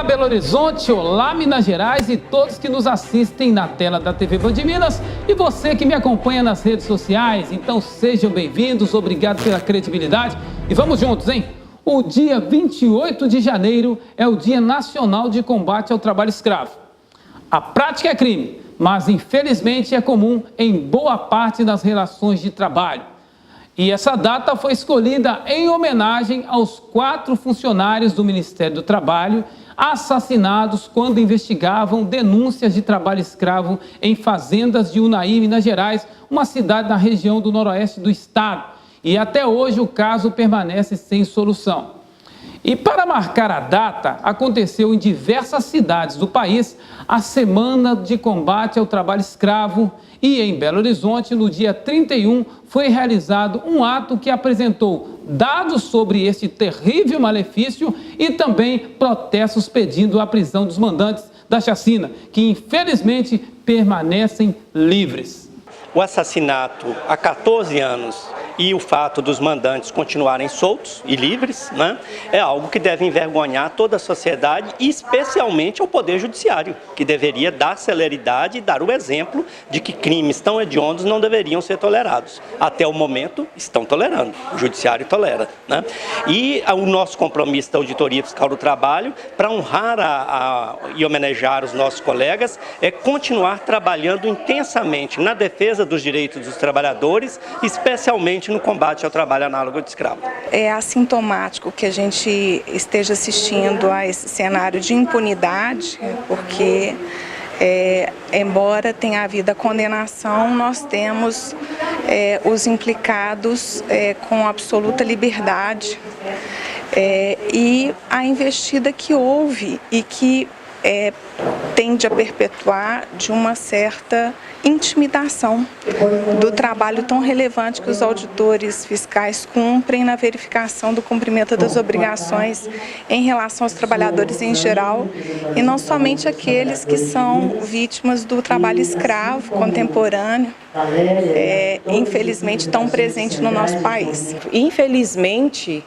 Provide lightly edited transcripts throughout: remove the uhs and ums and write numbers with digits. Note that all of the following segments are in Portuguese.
Olá, Belo Horizonte, olá, Minas Gerais e todos que nos assistem na tela da TV Band Minas e você que me acompanha nas redes sociais. Então sejam bem-vindos, obrigado pela credibilidade e vamos juntos, hein? O dia 28 de janeiro é o Dia Nacional de Combate ao Trabalho Escravo. A prática é crime, mas infelizmente é comum em boa parte das relações de trabalho. E essa data foi escolhida em homenagem aos 4 funcionários do Ministério do Trabalho assassinados quando investigavam denúncias de trabalho escravo em fazendas de Unai, Minas Gerais, uma cidade na região do noroeste do estado. E até hoje o caso permanece sem solução. E para marcar a data, aconteceu em diversas cidades do país a Semana de Combate ao Trabalho Escravo e em Belo Horizonte, no dia 31, foi realizado um ato que apresentou dados sobre este terrível malefício e também protestos pedindo a prisão dos mandantes da chacina, que infelizmente permanecem livres. O assassinato há 14 anos e o fato dos mandantes continuarem soltos e livres, né, é algo que deve envergonhar toda a sociedade e especialmente o Poder Judiciário, que deveria dar celeridade e dar o exemplo de que crimes tão hediondos não deveriam ser tolerados. Até o momento, estão tolerando, o Judiciário tolera, né? E o nosso compromisso da Auditoria Fiscal do Trabalho, para honrar e homenagear os nossos colegas, é continuar trabalhando intensamente na defesa dos direitos dos trabalhadores, especialmente no combate ao trabalho análogo de escravo. É assintomático que a gente esteja assistindo a esse cenário de impunidade, porque embora tenha havido a condenação, nós temos os implicados com absoluta liberdade e a investida que houve e que tende a perpetuar de uma certa intimidação do trabalho tão relevante que os auditores fiscais cumprem na verificação do cumprimento das obrigações em relação aos trabalhadores em geral e não somente aqueles que são vítimas do trabalho escravo contemporâneo, infelizmente tão presente no nosso país. Infelizmente,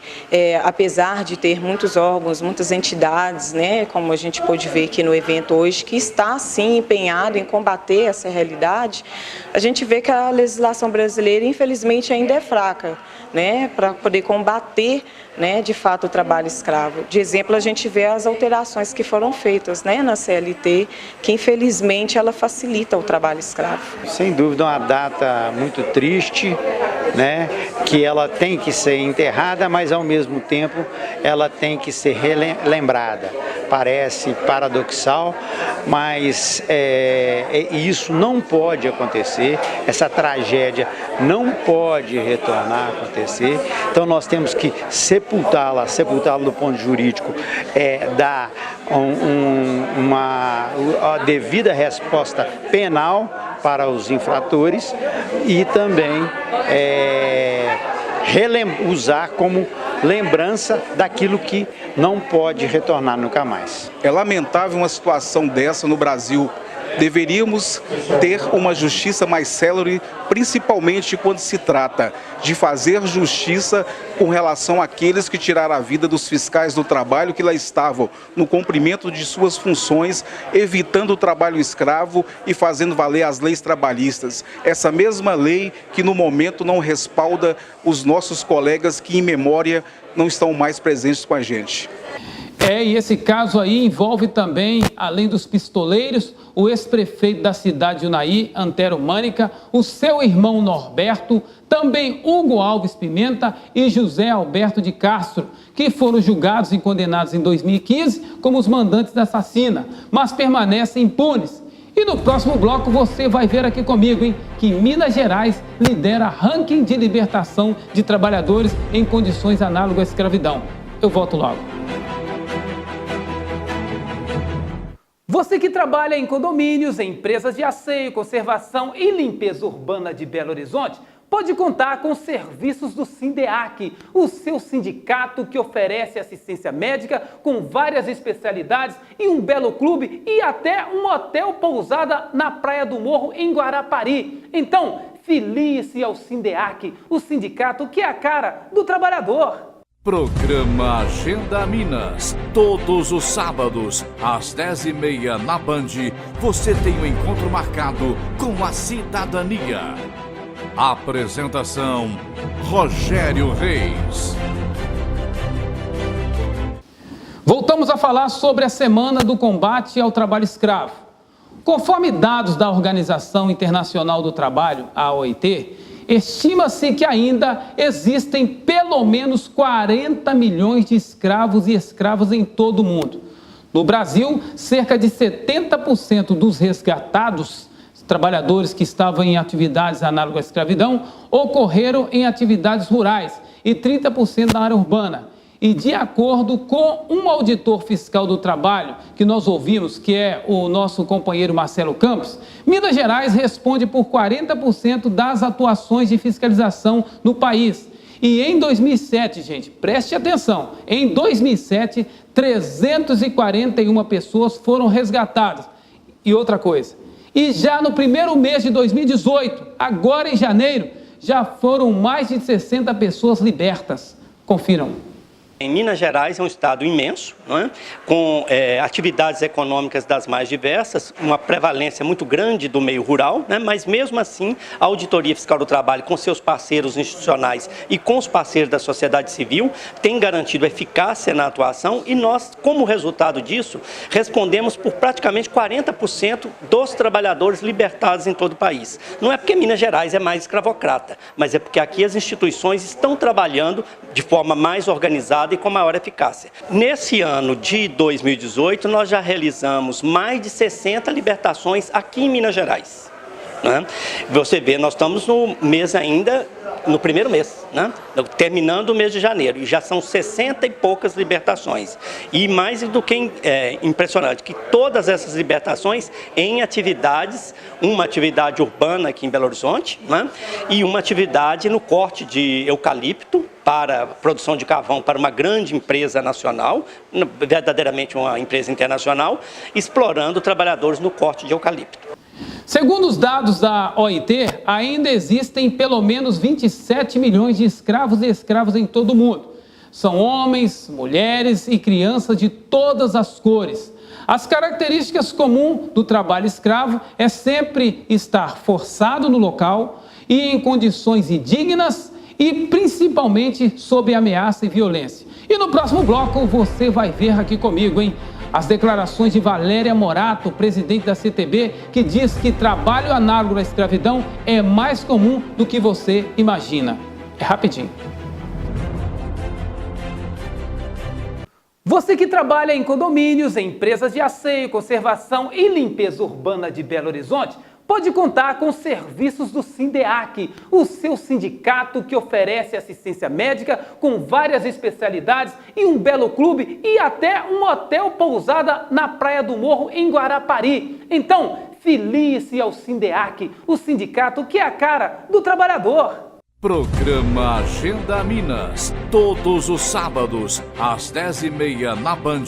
apesar de ter muitos órgãos, muitas entidades, né, como a gente pôde ver aqui no evento hoje, que está sim empenhado em combater essa realidade, a gente vê que a legislação brasileira, infelizmente, ainda é fraca, né, para poder combater, né, de fato o trabalho escravo. De exemplo, a gente vê as alterações que foram feitas, né, na CLT, que infelizmente ela facilita o trabalho escravo. Sem dúvida, uma data muito triste, né, que ela tem que ser enterrada, mas ao mesmo tempo ela tem que ser relembrada. Parece paradoxal, mas isso não pode acontecer, essa tragédia não pode retornar a acontecer, então nós temos que sepultá-la do ponto jurídico, dar a devida resposta penal para os infratores e também usar como lembrança daquilo que não pode retornar nunca mais. É lamentável uma situação dessa no Brasil. Deveríamos ter uma justiça mais célere, principalmente quando se trata de fazer justiça com relação àqueles que tiraram a vida dos fiscais do trabalho que lá estavam no cumprimento de suas funções, evitando o trabalho escravo e fazendo valer as leis trabalhistas. Essa mesma lei que no momento não respalda os nossos colegas que em memória não estão mais presentes com a gente. E esse caso aí envolve também, além dos pistoleiros, o ex-prefeito da cidade de Unai, Antero Mânica, o seu irmão Norberto, também Hugo Alves Pimenta e José Alberto de Castro, que foram julgados e condenados em 2015 como os mandantes da chacina, mas permanecem impunes. E no próximo bloco você vai ver aqui comigo, hein, que Minas Gerais lidera ranking de libertação de trabalhadores em condições análogas à escravidão. Eu volto logo. Você que trabalha em condomínios, em empresas de asseio, conservação e limpeza urbana de Belo Horizonte, pode contar com os serviços do Sindeac, o seu sindicato que oferece assistência médica com várias especialidades e um belo clube e até um hotel pousada na Praia do Morro, em Guarapari. Então, filie-se ao Sindeac, o sindicato que é a cara do trabalhador. Programa Agenda Minas. Todos os sábados, às 10h30 na Band, você tem um encontro marcado com a cidadania. Apresentação: Rogério Reis. Voltamos a falar sobre a Semana do Combate ao Trabalho Escravo. Conforme dados da Organização Internacional do Trabalho, a OIT, estima-se que ainda existem pelo menos 40 milhões de escravos e escravas em todo o mundo. No Brasil, cerca de 70% dos resgatados, trabalhadores que estavam em atividades análogas à escravidão, ocorreram em atividades rurais e 30% na área urbana. E de acordo com um auditor fiscal do trabalho que nós ouvimos, que é o nosso companheiro Marcelo Campos, Minas Gerais responde por 40% das atuações de fiscalização no país. E em 2007, gente, preste atenção, em 2007, 341 pessoas foram resgatadas. E outra coisa, e já no primeiro mês de 2018, agora em janeiro, já foram mais de 60 pessoas libertas. Confiram. Em Minas Gerais é um estado imenso, não é? Com atividades econômicas das mais diversas, uma prevalência muito grande do meio rural, né? Mas mesmo assim a Auditoria Fiscal do Trabalho, com seus parceiros institucionais e com os parceiros da sociedade civil, tem garantido eficácia na atuação e nós, como resultado disso, respondemos por praticamente 40% dos trabalhadores libertados em todo o país. Não é porque Minas Gerais é mais escravocrata, mas é porque aqui as instituições estão trabalhando de forma mais organizada e com maior eficácia. Nesse ano de 2018, nós já realizamos mais de 60 libertações aqui em Minas Gerais. Né? Você vê, nós estamos no mês ainda, no primeiro mês, né? Terminando o mês de janeiro, e já são 60 e poucas libertações. E mais do que impressionante, que todas essas libertações em atividades, uma atividade urbana aqui em Belo Horizonte, né? E uma atividade no corte de eucalipto, para produção de carvão para uma grande empresa nacional, verdadeiramente uma empresa internacional, explorando trabalhadores no corte de eucalipto. Segundo os dados da OIT, ainda existem pelo menos 27 milhões de escravos e escravas em todo o mundo. São homens, mulheres e crianças de todas as cores. As características comuns do trabalho escravo é sempre estar forçado no local e em condições indignas e principalmente sob ameaça e violência. E no próximo bloco você vai ver aqui comigo, hein? As declarações de Valéria Morato, presidente da CTB, que diz que trabalho análogo à escravidão é mais comum do que você imagina. É rapidinho. Você que trabalha em condomínios, em empresas de asseio, conservação e limpeza urbana de Belo Horizonte, pode contar com os serviços do Sindeac, o seu sindicato que oferece assistência médica com várias especialidades e um belo clube e até um hotel pousada na Praia do Morro, em Guarapari. Então, filie-se ao Sindeac, o sindicato que é a cara do trabalhador. Programa Agenda Minas. Todos os sábados, às 10h30 na Band,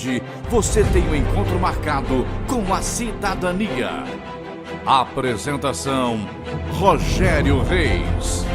você tem um encontro marcado com a cidadania. Apresentação: Rogério Reis.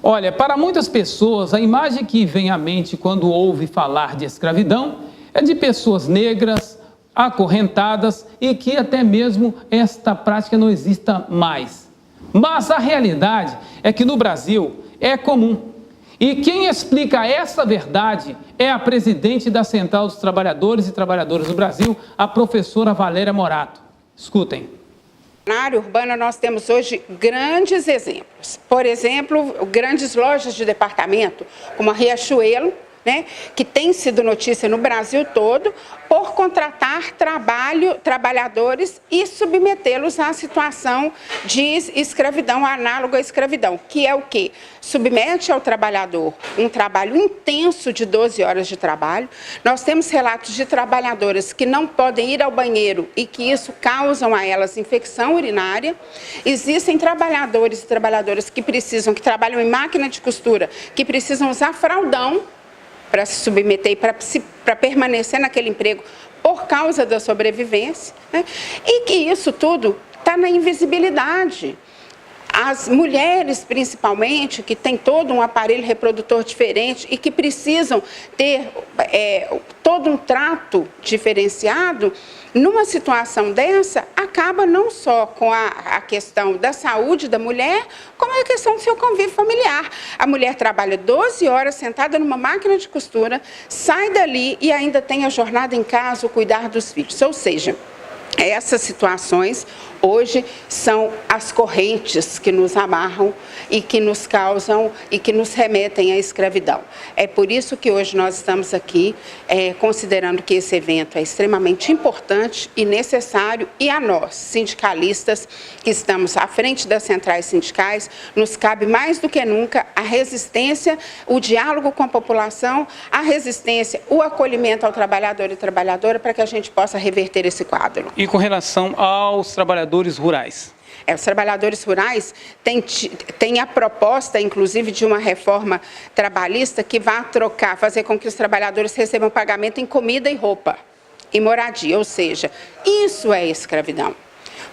Olha, para muitas pessoas, a imagem que vem à mente quando ouve falar de escravidão é de pessoas negras, acorrentadas e que até mesmo esta prática não exista mais. Mas a realidade é que no Brasil é comum. E quem explica essa verdade é a presidente da Central dos Trabalhadores e Trabalhadoras do Brasil, a professora Valéria Morato. Escutem. Na área urbana nós temos hoje grandes exemplos. Por exemplo, grandes lojas de departamento, como a Riachuelo, né, que tem sido notícia no Brasil todo, por contratar trabalhadores e submetê-los à situação de escravidão, análoga à escravidão, que é o quê? Submete ao trabalhador um trabalho intenso de 12 horas de trabalho. Nós temos relatos de trabalhadoras que não podem ir ao banheiro e que isso causam a elas infecção urinária. Existem trabalhadores e trabalhadoras que trabalham em máquina de costura, que precisam usar fraldão para se submeter e para permanecer naquele emprego por causa da sobrevivência, né? E que isso tudo está na invisibilidade. As mulheres, principalmente, que têm todo um aparelho reprodutor diferente e que precisam ter todo um trato diferenciado, numa situação dessa, acaba não só com a questão da saúde da mulher, como a questão do seu convívio familiar. A mulher trabalha 12 horas sentada numa máquina de costura, sai dali e ainda tem a jornada em casa, o cuidar dos filhos. Ou seja, essas situações hoje são as correntes que nos amarram e que nos causam e que nos remetem à escravidão. É por isso que hoje nós estamos aqui considerando que esse evento é extremamente importante e necessário, e a nós, sindicalistas, que estamos à frente das centrais sindicais, nos cabe mais do que nunca a resistência, o diálogo com a população, a resistência, o acolhimento ao trabalhador e trabalhadora para que a gente possa reverter esse quadro. E com relação aos trabalhadores rurais? Os trabalhadores rurais têm a proposta, inclusive, de uma reforma trabalhista que vai fazer com que os trabalhadores recebam pagamento em comida e roupa, e moradia, ou seja, isso é escravidão.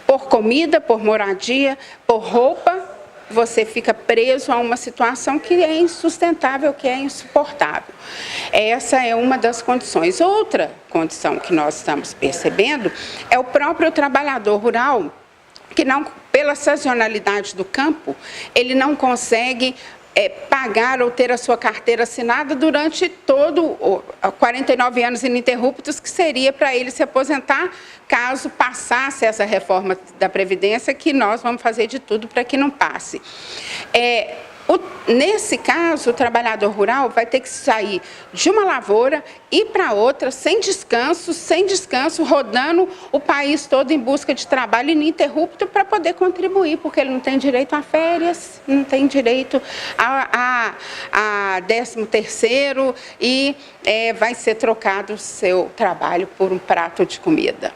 Por comida, por moradia, por roupa, você fica preso a uma situação que é insustentável, que é insuportável. Essa é uma das condições. Outra condição que nós estamos percebendo é o próprio trabalhador rural, que não, pela sazonalidade do campo, ele não consegue pagar ou ter a sua carteira assinada durante 49 anos ininterruptos, que seria para ele se aposentar caso passasse essa reforma da Previdência, que nós vamos fazer de tudo para que não passe. Nesse caso, o trabalhador rural vai ter que sair de uma lavoura e ir para outra, sem descanso, rodando o país todo em busca de trabalho ininterrupto para poder contribuir, porque ele não tem direito a férias, não tem direito a 13º e vai ser trocado o seu trabalho por um prato de comida.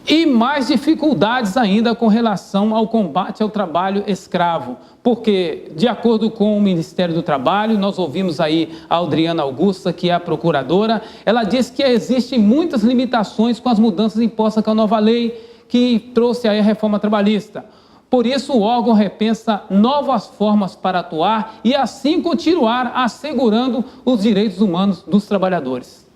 E mais dificuldades ainda com relação ao combate ao trabalho escravo, porque, de acordo com o Ministério do Trabalho, nós ouvimos aí a Adriana Augusta, que é a procuradora, ela diz que existem muitas limitações com as mudanças impostas com a nova lei que trouxe aí a reforma trabalhista. Por isso, o órgão repensa novas formas para atuar e assim continuar assegurando os direitos humanos dos trabalhadores.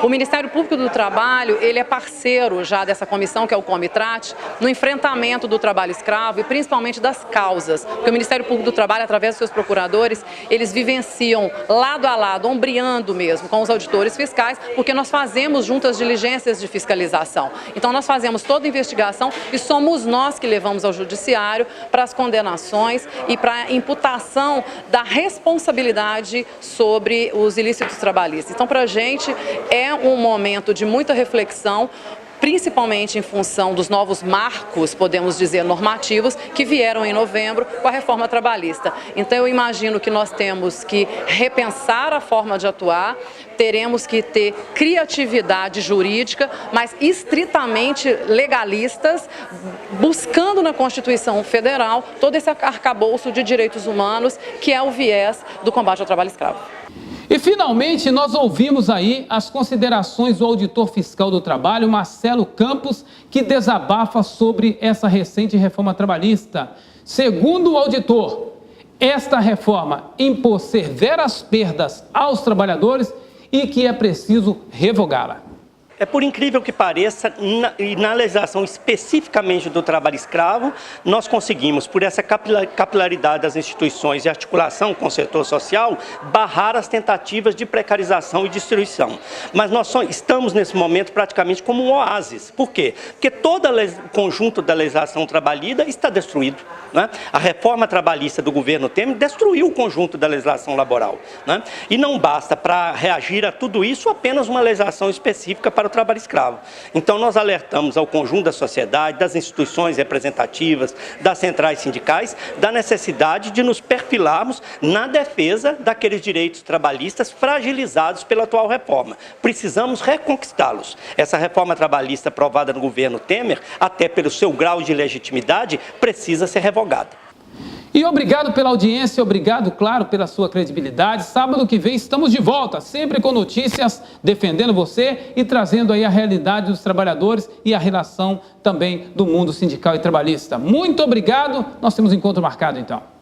O Ministério Público do Trabalho, ele é parceiro já dessa comissão, que é o Comitrat, no enfrentamento do trabalho escravo e principalmente das causas. Porque o Ministério Público do Trabalho, através dos seus procuradores, eles vivenciam lado a lado, ombreando mesmo com os auditores fiscais, porque nós fazemos juntas diligências de fiscalização. Então nós fazemos toda a investigação e somos nós que levamos ao judiciário para as condenações e para a imputação da responsabilidade sobre os ilícitos trabalhistas. Então, para a gente é um momento de muita reflexão, principalmente em função dos novos marcos, podemos dizer, normativos, que vieram em novembro com a reforma trabalhista. Então eu imagino que nós temos que repensar a forma de atuar, teremos que ter criatividade jurídica, mas estritamente legalistas, buscando na Constituição Federal todo esse arcabouço de direitos humanos, que é o viés do combate ao trabalho escravo. E, finalmente, nós ouvimos aí as considerações do auditor fiscal do trabalho, Marcelo Campos, que desabafa sobre essa recente reforma trabalhista. Segundo o auditor, esta reforma impôs severas perdas aos trabalhadores e que é preciso revogá-la. É por incrível que pareça, na legislação especificamente do trabalho escravo, nós conseguimos, por essa capilaridade das instituições e articulação com o setor social, barrar as tentativas de precarização e destruição. Mas nós só estamos nesse momento praticamente como um oásis. Por quê? Porque todo o conjunto da legislação trabalhista está destruído, né? A reforma trabalhista do governo Temer destruiu o conjunto da legislação laboral, né? E não basta para reagir a tudo isso apenas uma legislação específica para o trabalho escravo. Então nós alertamos ao conjunto da sociedade, das instituições representativas, das centrais sindicais, da necessidade de nos perfilarmos na defesa daqueles direitos trabalhistas fragilizados pela atual reforma. Precisamos reconquistá-los. Essa reforma trabalhista aprovada no governo Temer, até pelo seu grau de legitimidade, precisa ser revogada. E obrigado pela audiência, obrigado, claro, pela sua credibilidade. Sábado que vem estamos de volta, sempre com notícias, defendendo você e trazendo aí a realidade dos trabalhadores e a relação também do mundo sindical e trabalhista. Muito obrigado, nós temos encontro marcado então.